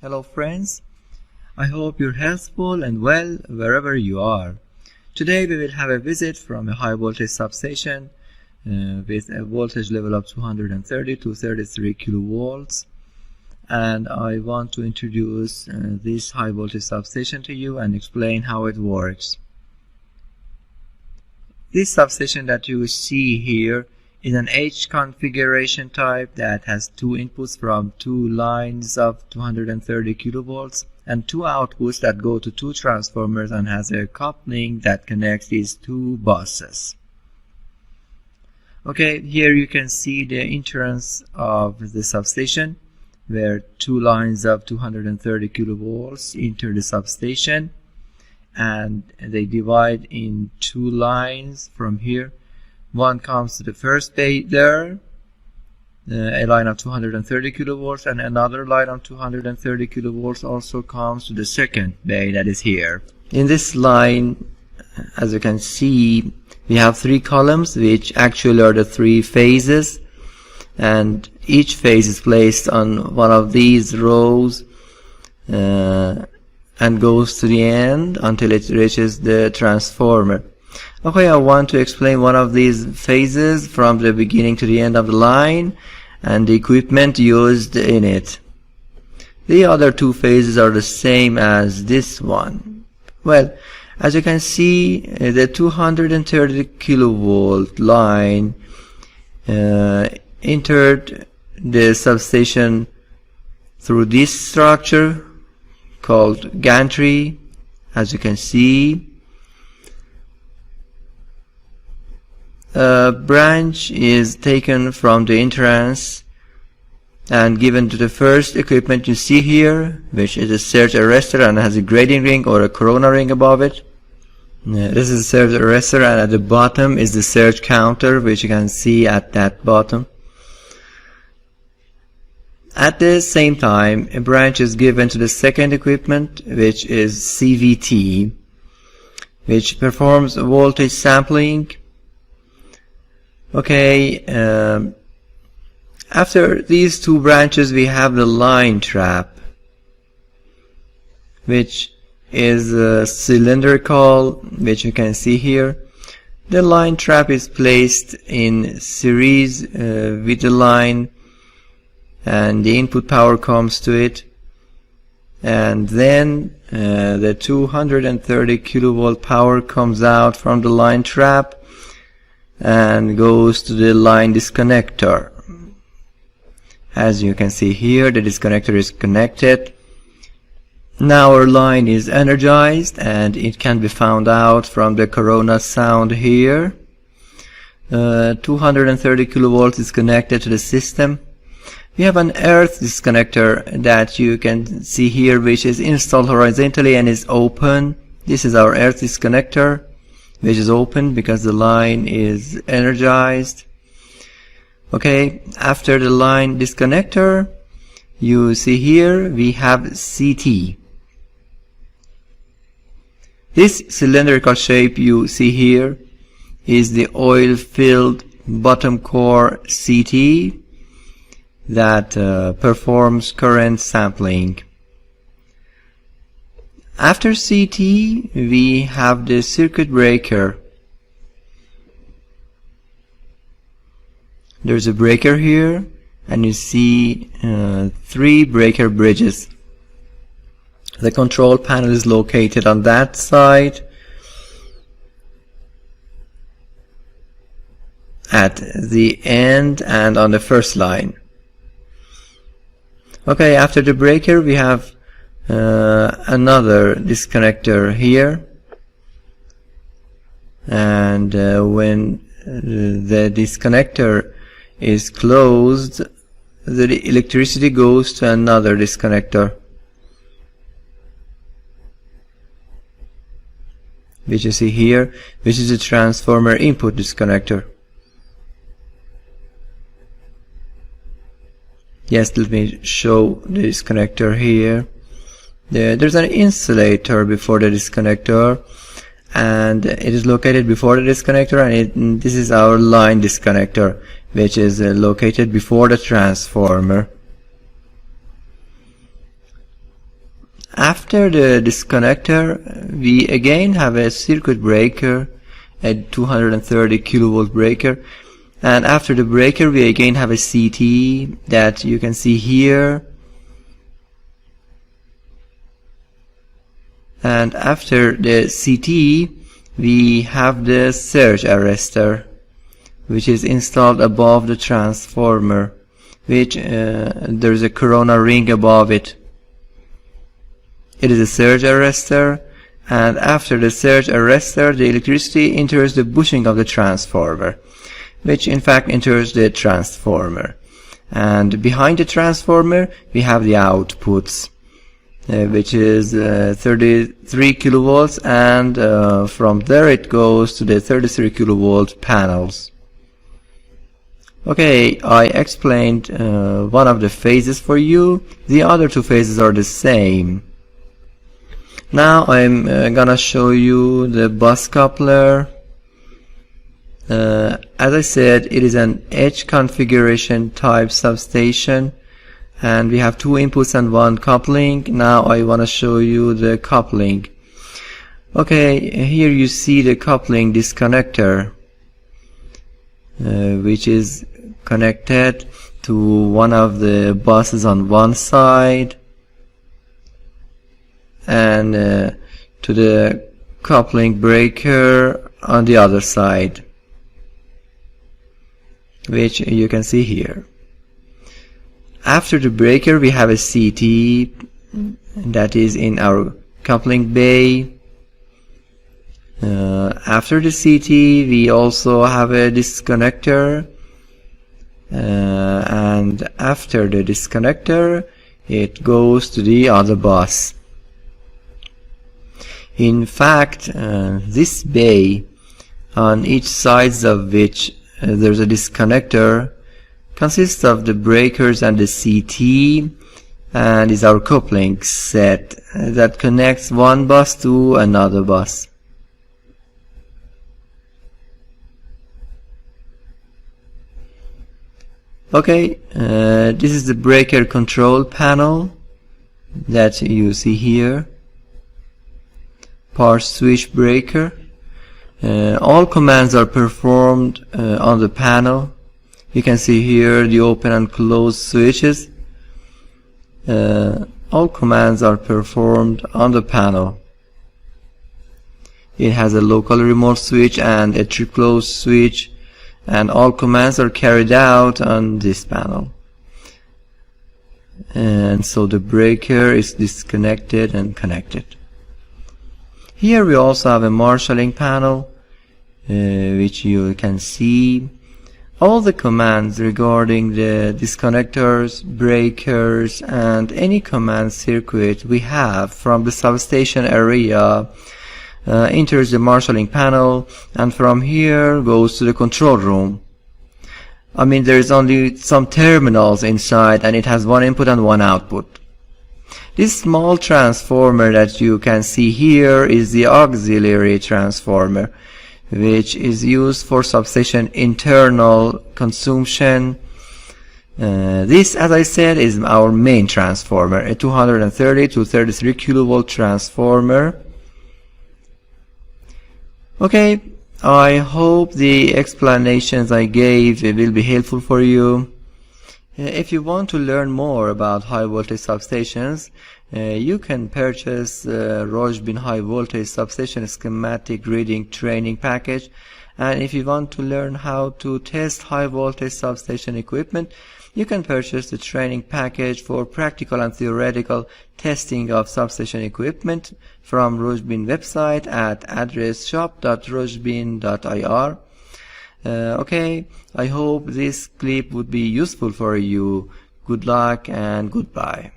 Hello friends, I hope you're healthful and well wherever you are. Today we will have a visit from a high voltage substation with a voltage level of 230 to 33 kilovolts, and I want to introduce this high voltage substation to you and explain how it works. This substation that you see here is an H configuration type that has two inputs from two lines of 230 kilovolts and two outputs that go to two transformers and has a coupling that connects these two buses. Okay, here you can see the entrance of the substation where two lines of 230 kilovolts enter the substation, and they divide in two lines from here. One comes to the first bay there, a line of 230 kilovolts, and another line of 230 kilovolts also comes to the second bay that is here. In this line, as you can see, we have three columns which actually are the three phases, and each phase is placed on one of these rows and goes to the end until it reaches the transformer. Okay, I want to explain one of these phases from the beginning to the end of the line and the equipment used in it. The other two phases are the same as this one. Well, as you can see, the 230 kilovolt line entered the substation through this structure called gantry, as you can see. A branch is taken from the entrance and given to the first equipment you see here, which is a surge arrestor and has a grading ring or a corona ring above it. This is a surge arrestor, and at the bottom is the surge counter, which you can see at that bottom. At the same time, a branch is given to the second equipment, which is CVT, which performs voltage sampling. Okay, after these two branches we have the line trap, which is cylindrical, which you can see here. The line trap is placed in series with the line, and the input power comes to it, and then the 230 kilovolt power comes out from the line trap and goes to the line disconnector. As you can see here, the disconnector is connected. Now our line is energized, and it can be found out from the corona sound here. 230 kilovolts is connected to the system. We have an earth disconnector that you can see here, which is installed horizontally and is open. This is our earth disconnector, which is open because the line is energized. Okay, after the line disconnector, you see here we have CT. This cylindrical shape you see here is the oil-filled bottom core CT that performs current sampling. After CT, we have the circuit breaker. There's a breaker here, and you see three breaker bridges. The control panel is located on that side at the end and on the first line. Okay, after the breaker we have another disconnector here, and when the disconnector is closed, the electricity goes to another disconnector, which you see here, which is a transformer input disconnector. Yes, let me show the disconnector here. There's an insulator before the disconnector, and it is located before the disconnector, and this is our line disconnector, which is located before the transformer. After the disconnector, we again have a circuit breaker, a 230 kilovolt breaker, and after the breaker we again have a CT that you can see here, and after the CT we have the surge arrestor, which is installed above the transformer, which there's a corona ring above it. It is a surge arrestor, and after the surge arrestor the electricity enters the bushing of the transformer, which in fact enters the transformer. And behind the transformer we have the outputs, which is 33 kilovolts, and from there it goes to the 33 kilovolt panels. Okay, I explained one of the phases for you. The other two phases are the same. Now I'm gonna show you the bus coupler. As I said, it is an H configuration type substation, and we have two inputs and one coupling. Now I want to show you the coupling. Okay, here you see the coupling disconnector, which is connected to one of the buses on one side and to the coupling breaker on the other side, which you can see here. After the breaker we have a CT that is in our coupling bay. After the CT we also have a disconnector, and after the disconnector it goes to the other bus. In fact, this bay, on each sides of which there's a disconnector, consists of the breakers and the CT, and is our coupling set that connects one bus to another bus. Okay, this is the breaker control panel that you see here. Power switch breaker. All commands are performed on the panel. You can see here the open and close switches. All commands are performed on the panel. It has a local remote switch and a trip close switch, and all commands are carried out on this panel. And so the breaker is disconnected and connected. Here we also have a marshalling panel, which you can see all the commands regarding the disconnectors, breakers, and any command circuit we have from the substation area enters the marshalling panel, and from here goes to the control room. I mean, there is only some terminals inside, and it has one input and one output. This small transformer that you can see here is the auxiliary transformer, which is used for substation internal consumption. This, as I said, is our main transformer, a 230 to 33 kilovolt transformer. Okay, I hope the explanations I gave will be helpful for you. If you want to learn more about high voltage substations, you can purchase rozhbin high voltage substation schematic reading training package. And if you want to learn how to test high voltage substation equipment, you can purchase the training package for practical and theoretical testing of substation equipment from rozhbin website at address shop.rozhbin.ir. Okay, I hope this clip would be useful for you. Good luck and goodbye.